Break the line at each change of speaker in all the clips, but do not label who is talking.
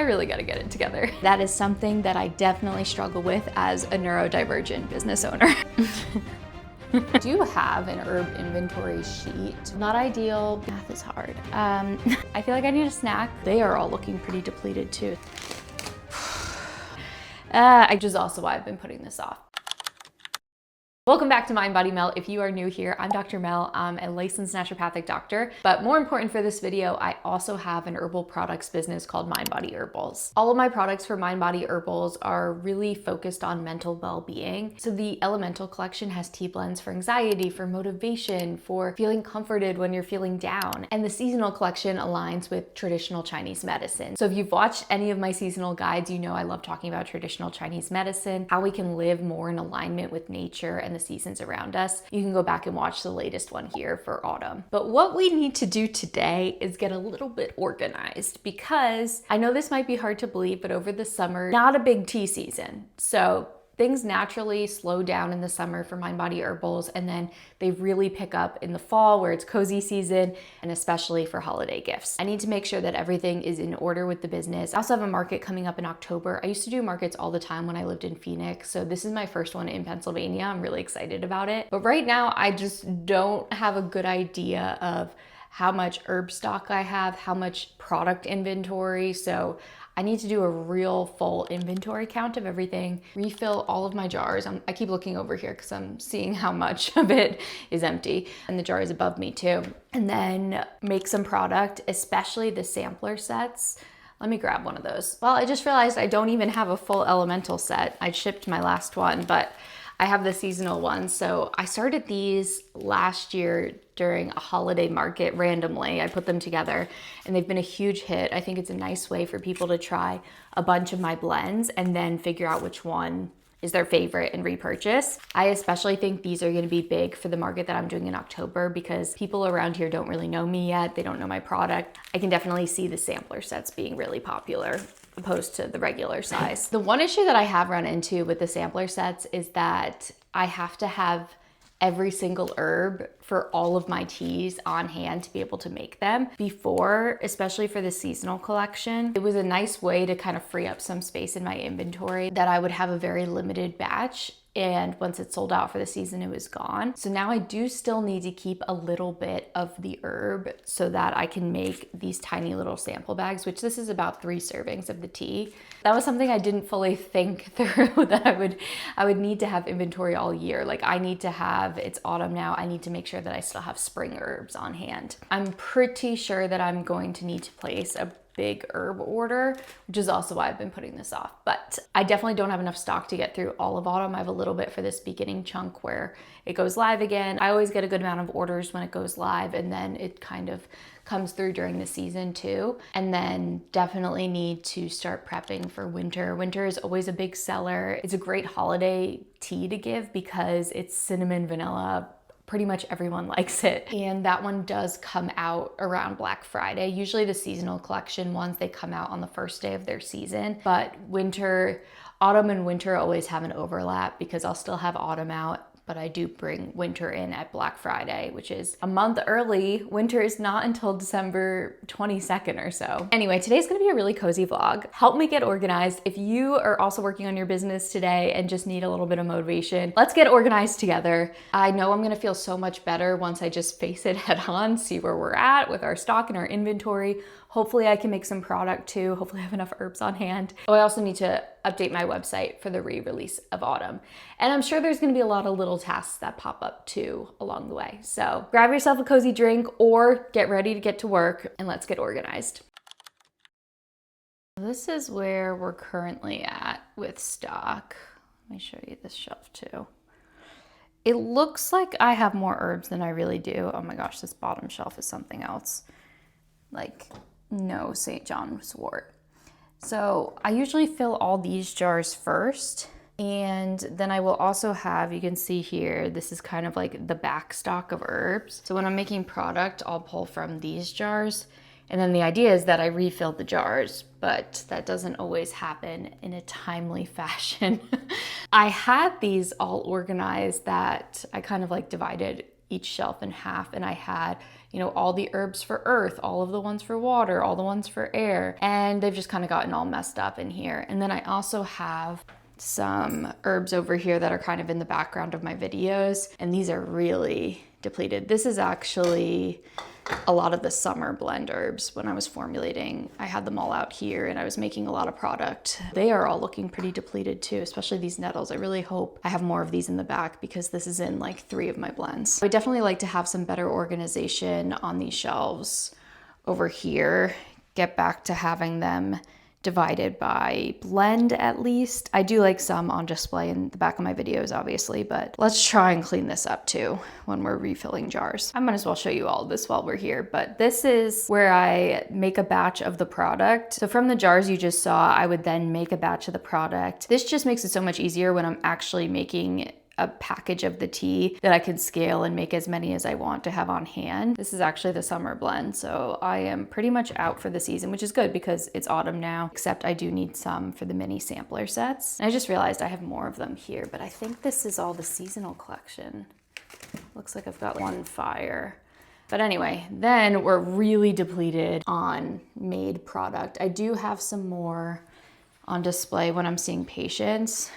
I really gotta get it together. That is something that I definitely struggle with as a neurodivergent business owner. Do you have an herb inventory sheet? Not ideal, math is hard. I feel like I need a snack. They are all looking pretty depleted too. Which is also why I've been putting this off. Welcome back to Mind Body Mel. If you are new here, I'm Dr. Mel. I'm a licensed naturopathic doctor, but more important for this video, I also have an herbal products business called Mind Body Herbals. All of my products for Mind Body Herbals are really focused on mental well-being. So the Elemental collection has tea blends for anxiety, for motivation, for feeling comforted when you're feeling down. And the Seasonal collection aligns with traditional Chinese medicine. So if you've watched any of my seasonal guides, you know I love talking about traditional Chinese medicine, how we can live more in alignment with nature and the seasons around us. You can go back and watch the latest one here for autumn. But what we need to do today is get a little bit organized, because I know this might be hard to believe, but over the summer, not a big tea season. So things naturally slow down in the summer for Mind Body Herbals, and then they really pick up in the fall where it's cozy season, and especially for holiday gifts. I need to make sure that everything is in order with the business. I also have a market coming up in October. I used to do markets all the time when I lived in Phoenix, so this is my first one in Pennsylvania. I'm really excited about it. But right now, I just don't have a good idea of how much herb stock I have, how much product inventory. So I need to do a real full inventory count of everything, refill all of my jars. I keep looking over here because I'm seeing how much of it is empty, and the jar is above me too. And then make some product, especially the sampler sets. Let me grab one of those. Well, I just realized I don't even have a full elemental set. I shipped my last one, but I have the seasonal ones. So I started these last year during a holiday market randomly. I put them together and they've been a huge hit. I think it's a nice way for people to try a bunch of my blends and then figure out which one is their favorite and repurchase. I especially think these are gonna be big for the market that I'm doing in October, because people around here don't really know me yet. They don't know my product. I can definitely see the sampler sets being really popular opposed to the regular size. The one issue that I have run into with the sampler sets is that I have to have every single herb for all of my teas on hand to be able to make them. Before, especially for the seasonal collection, it was a nice way to kind of free up some space in my inventory, that I would have a very limited batch, and once it sold out for the season, it was gone. So now I do still need to keep a little bit of the herb so that I can make these tiny little sample bags, which this is about 3 servings of the tea. That was something I didn't fully think through, that I would need to have inventory all year. Like, I need to have, it's autumn now, I need to make sure that I still have spring herbs on hand. I'm pretty sure that I'm going to need to place a big herb order, which is also why I've been putting this off. But I definitely don't have enough stock to get through all of autumn. I have a little bit for this beginning chunk where it goes live again. I always get a good amount of orders when it goes live, and then it kind of comes through during the season too. And then definitely need to start prepping for winter. Winter is always a big seller. It's a great holiday tea to give because it's cinnamon, vanilla, pretty much everyone likes it. And that one does come out around Black Friday. Usually the seasonal collection ones, they come out on the first day of their season, but autumn and winter always have an overlap, because I'll still have autumn out, but I do bring winter in at Black Friday, which is a month early. Winter is not until December 22nd or so. Anyway, today's gonna be a really cozy vlog. Help me get organized. If you are also working on your business today and just need a little bit of motivation, let's get organized together. I know I'm gonna feel so much better once I just face it head on, see where we're at with our stock and our inventory. Hopefully I can make some product too. Hopefully I have enough herbs on hand. Oh, I also need to update my website for the re-release of autumn. And I'm sure there's gonna be a lot of little tasks that pop up too along the way. So grab yourself a cozy drink or get ready to get to work, and let's get organized. This is where we're currently at with stock. Let me show you this shelf too. It looks like I have more herbs than I really do. Oh my gosh, this bottom shelf is something else. Like, no St. John's wort. So I usually fill all these jars first, and then I will also have, you can see here, this is kind of like the back stock of herbs. So when I'm making product, I'll pull from these jars, and then the idea is that I refill the jars, but that doesn't always happen in a timely fashion. I had these all organized that I kind of like divided each shelf in half, and I had you know, all the herbs for earth, all of the ones for water, all the ones for air, and they've just kind of gotten all messed up in here. And then I also have some herbs over here that are kind of in the background of my videos, and these are really depleted. This is actually a lot of the summer blend herbs. When I was formulating, I had them all out here and I was making a lot of product. They are all looking pretty depleted too, especially these nettles. I really hope I have more of these in the back because this is in like 3 of my blends. I would definitely like to have some better organization on these shelves over here, get back to having them divided by blend at least. I do like some on display in the back of my videos, obviously, but let's try and clean this up too when we're refilling jars. I might as well show you all of this while we're here, but this is where I make a batch of the product. So from the jars you just saw, I would then make a batch of the product. This just makes it so much easier when I'm actually making a package of the tea that I can scale and make as many as I want to have on hand. This is actually the summer blend, so I am pretty much out for the season, which is good because it's autumn now, except I do need some for the mini sampler sets. And I just realized I have more of them here, but I think this is all the seasonal collection. Looks like I've got one fire. But anyway, then we're really depleted on made product. I do have some more on display when I'm seeing patients.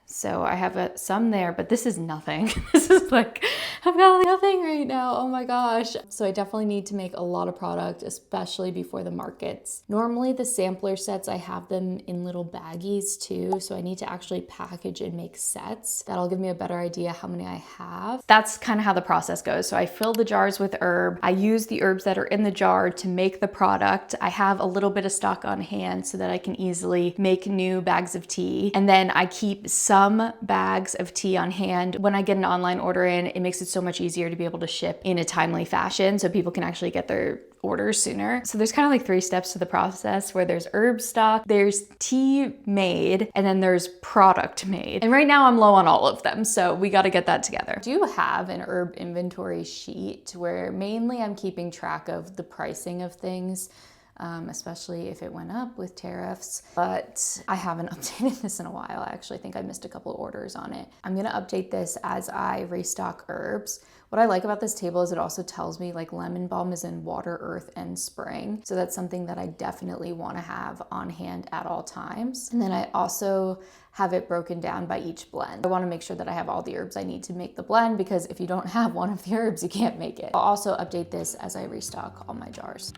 So I have some there, but this is nothing. This is like, I've got nothing right now. Oh my gosh. So I definitely need to make a lot of product, especially before the markets. Normally the sampler sets, I have them in little baggies too. So I need to actually package and make sets. That'll give me a better idea how many I have. That's kind of how the process goes. So I fill the jars with herb. I use the herbs that are in the jar to make the product. I have a little bit of stock on hand so that I can easily make new bags of tea. And then I keep some bags of tea on hand. When I get an online order in, it makes it so much easier to be able to ship in a timely fashion so people can actually get their orders sooner. So there's kind of like 3 steps to the process where there's herb stock, there's tea made, and then there's product made. And right now I'm low on all of them, so we got to get that together. I do have an herb inventory sheet where mainly I'm keeping track of the pricing of things, especially if it went up with tariffs, but I haven't updated this in a while. I actually think I missed a couple of orders on it. I'm gonna update this as I restock herbs. What I like about this table is it also tells me like lemon balm is in water, earth, and spring. So that's something that I definitely wanna have on hand at all times. And then I also have it broken down by each blend. I wanna make sure that I have all the herbs I need to make the blend because if you don't have one of the herbs, you can't make it. I'll also update this as I restock all my jars.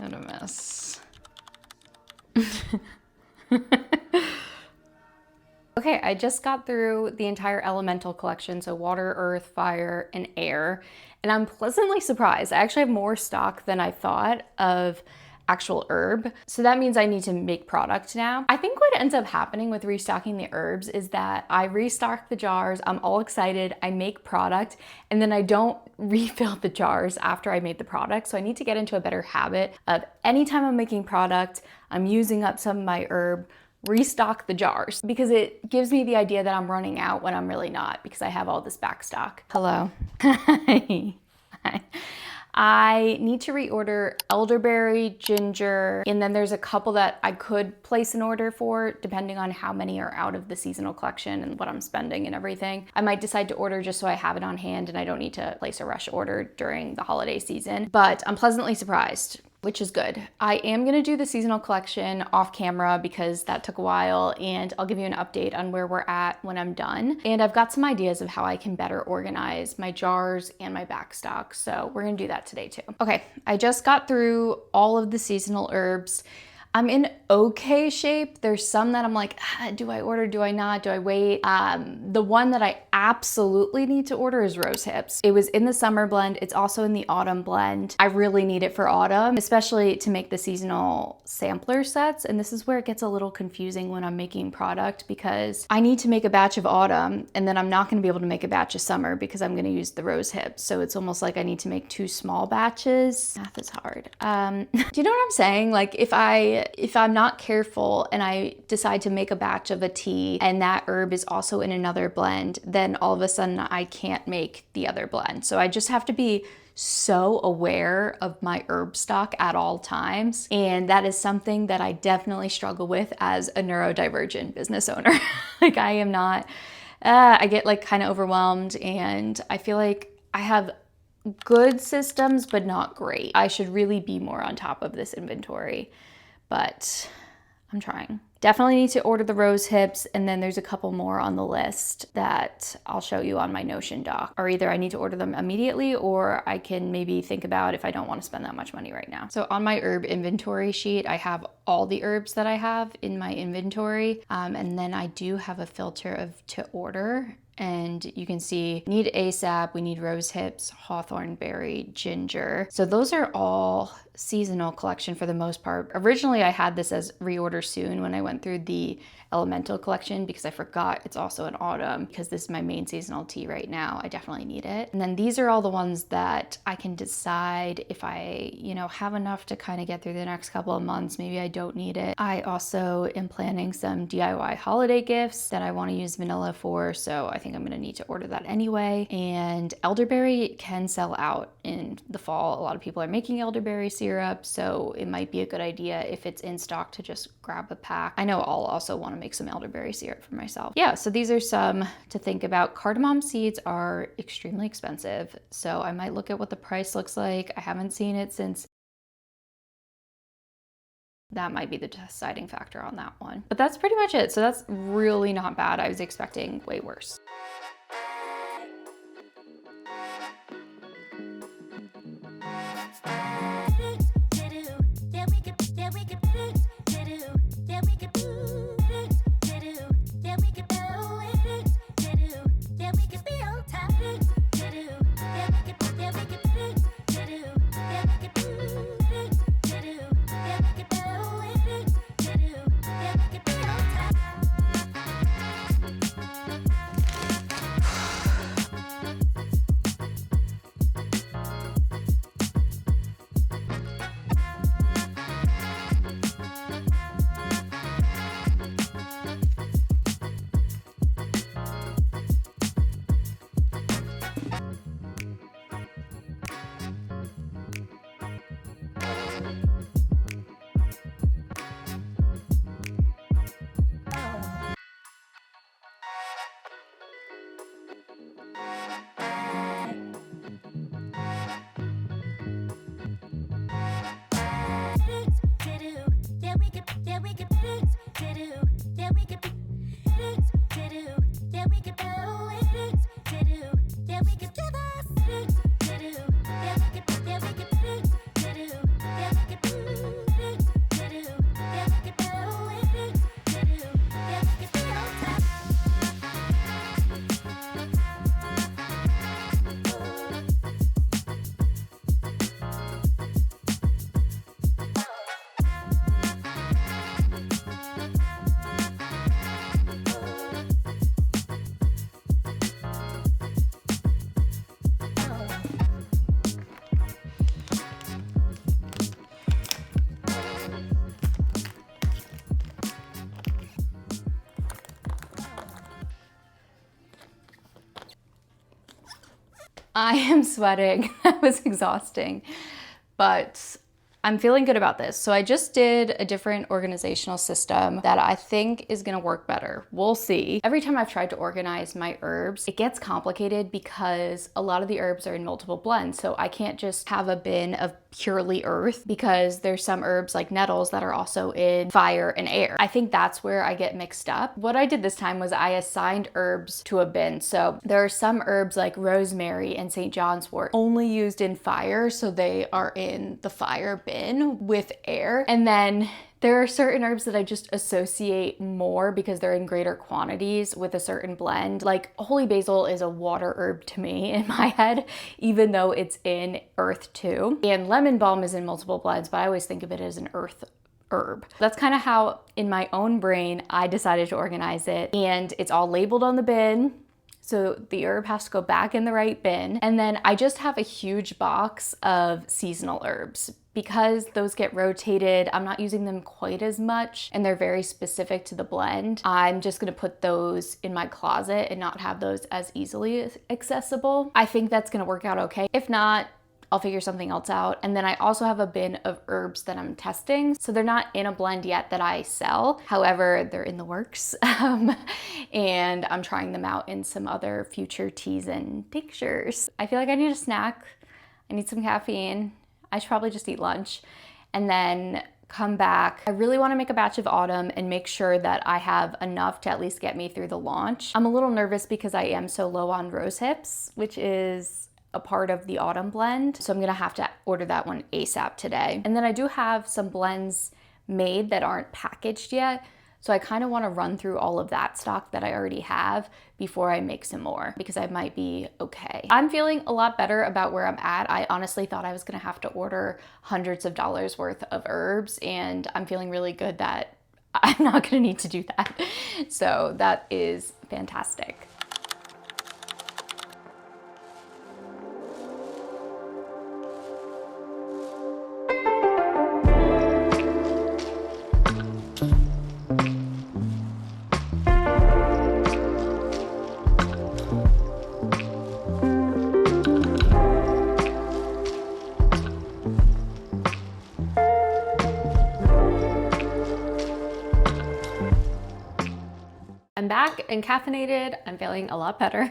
What a mess. Okay, I just got through the entire elemental collection, so water, earth, fire, and air, and I'm pleasantly surprised. I actually have more stock than I thought of actual herb. So that means I need to make product now. I think what ends up happening with restocking the herbs is that I restock the jars, I'm all excited, I make product, and then I don't refill the jars after I made the product. So I need to get into a better habit of anytime I'm making product, I'm using up some of my herb, restock the jars, because it gives me the idea that I'm running out when I'm really not, because I have all this back stock. Hello. Hi. I need to reorder elderberry, ginger, and then there's a couple that I could place an order for depending on how many are out of the seasonal collection and what I'm spending and everything. I might decide to order just so I have it on hand and I don't need to place a rush order during the holiday season, but I'm pleasantly surprised, which is good. I am gonna do the seasonal collection off camera because that took a while, and I'll give you an update on where we're at when I'm done. And I've got some ideas of how I can better organize my jars and my back stock, so we're gonna do that today too. Okay, I just got through all of the seasonal herbs. I'm in okay shape. There's some that I'm like, do I order, do I not, do I wait? The one that I absolutely need to order is rose hips. It was in the summer blend. It's also in the autumn blend. I really need it for autumn, especially to make the seasonal sampler sets. And this is where it gets a little confusing when I'm making product, because I need to make a batch of autumn and then I'm not gonna be able to make a batch of summer because I'm gonna use the rose hips. So it's almost like I need to make 2 small batches. Math is hard. Do you know what I'm saying? Like if I'm not careful and I decide to make a batch of a tea and that herb is also in another blend, then all of a sudden I can't make the other blend. So I just have to be so aware of my herb stock at all times. And that is something that I definitely struggle with as a neurodivergent business owner. Like I am not, I get like kind of overwhelmed, and I feel like I have good systems, but not great. I should really be more on top of this inventory, but I'm trying. Definitely need to order the rose hips, and then there's a couple more on the list that I'll show you on my Notion doc. Or either I need to order them immediately, or I can maybe think about if I don't want to spend that much money right now. So on my herb inventory sheet, I have all the herbs that I have in my inventory, and then I do have a filter of to order. And you can see, need ASAP, we need rose hips, hawthorn berry, ginger. So those are all seasonal collection for the most part. Originally, I had this as reorder soon when I went through the elemental collection, because I forgot it's also in autumn, because this is my main seasonal tea right now. I definitely need it. And then these are all the ones that I can decide if I, have enough to kind of get through the next couple of months. Maybe I don't need it. I also am planning some DIY holiday gifts that I want to use vanilla for, so I think I'm going to need to order that anyway. And elderberry can sell out in the fall. A lot of people are making elderberry syrup, so it might be a good idea if it's in stock to just grab a pack. I know I'll also want to make some elderberry syrup for myself. Yeah, so these are some to think about. Cardamom seeds are extremely expensive, so I might look at what the price looks like. I haven't seen it since. That might be the deciding factor on that one. But that's pretty much it. So that's really not bad. I was expecting way worse. I am sweating. That was exhausting, but I'm feeling good about this. So I just did a different organizational system that I think is gonna work better. We'll see. Every time I've tried to organize my herbs, it gets complicated because a lot of the herbs are in multiple blends. So I can't just have a bin of purely earth because there's some herbs like nettles that are also in fire and air. I think that's where I get mixed up. What I did this time was I assigned herbs to a bin. So there are some herbs like rosemary and St. John's wort only used in fire, so they are in the fire bin with air. And then there are certain herbs that I just associate more because they're in greater quantities with a certain blend. Like holy basil is a water herb to me in my head, even though it's in earth too. And lemon balm is in multiple blends, but I always think of it as an earth herb. That's kind of how in my own brain I decided to organize it. And it's all labeled on the bin. So the herb has to go back in the right bin. And then I just have a huge box of seasonal herbs. Because those get rotated, I'm not using them quite as much and they're very specific to the blend. I'm just gonna put those in my closet and not have those as easily accessible. I think that's gonna work out okay. If not, I'll figure something else out. And then I also have a bin of herbs that I'm testing. So they're not in a blend yet that I sell. However, they're in the works. And I'm trying them out in some other future teas and tinctures. I feel like I need a snack. I need some caffeine. I should probably just eat lunch and then come back. I really want to make a batch of autumn and make sure that I have enough to at least get me through the launch. I'm a little nervous because I am so low on rose hips, which is a part of the autumn blend. So I'm gonna have to order that one ASAP today. And then I do have some blends made that aren't packaged yet. So I kind of want to run through all of that stock that I already have before I make some more because I might be okay. I'm feeling a lot better about where I'm at. I honestly thought I was going to have to order hundreds of dollars worth of herbs, and I'm feeling really good that I'm not going to need to do that. So that is fantastic. I'm back and caffeinated. I'm feeling a lot better.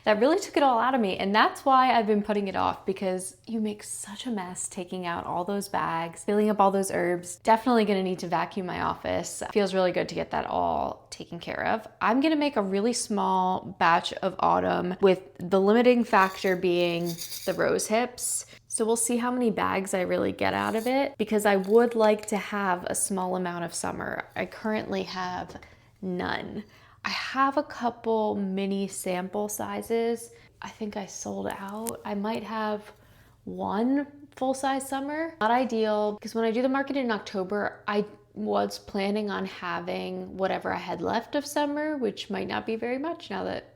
That really took it all out of me. And that's why I've been putting it off, because you make such a mess taking out all those bags, filling up all those herbs. Definitely gonna need to vacuum my office. It feels really good to get that all taken care of. I'm gonna make a really small batch of autumn with the limiting factor being the rose hips. So we'll see how many bags I really get out of it, because I would like to have a small amount of summer. I currently have none. I have a couple mini sample sizes. I think I sold out. I might have one full-size summer. Not ideal, because when I do the market in October, I was planning on having whatever I had left of summer, which might not be very much now that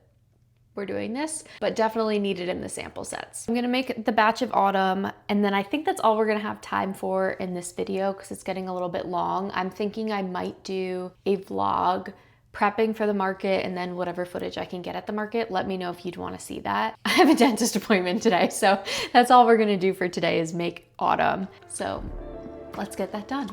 we're doing this, but definitely needed in the sample sets. I'm gonna make the batch of autumn, and then I think that's all we're gonna have time for in this video because it's getting a little bit long. I'm thinking I might do a vlog prepping for the market and then whatever footage I can get at the market. Let me know if you'd want to see that. I have a dentist appointment today, so that's all we're gonna do for today is make autumn. So let's get that done.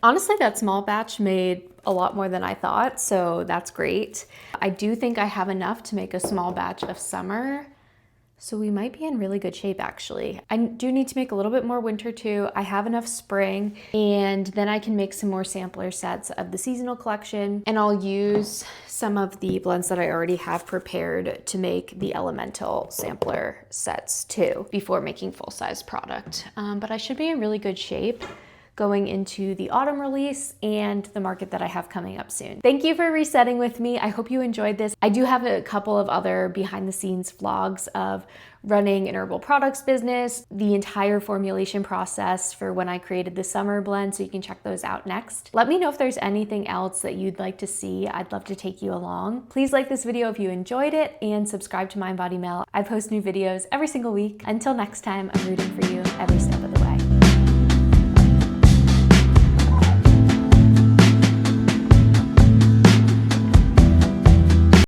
Honestly, that small batch made a lot more than I thought, so that's great. I do think I have enough to make a small batch of summer, so we might be in really good shape actually. I do need to make a little bit more winter too. I have enough spring, and then I can make some more sampler sets of the seasonal collection, and I'll use some of the blends that I already have prepared to make the elemental sampler sets too before making full-size product. But I should be in really good shape going into the autumn release and the market that I have coming up soon. Thank you for resetting with me. I hope you enjoyed this. I do have a couple of other behind the scenes vlogs of running an herbal products business, the entire formulation process for when I created the summer blend, so you can check those out next. Let me know if there's anything else that you'd like to see. I'd love to take you along. Please like this video if you enjoyed it and subscribe to Mind Body Mel. I post new videos every single week. Until next time, I'm rooting for you every step of the way.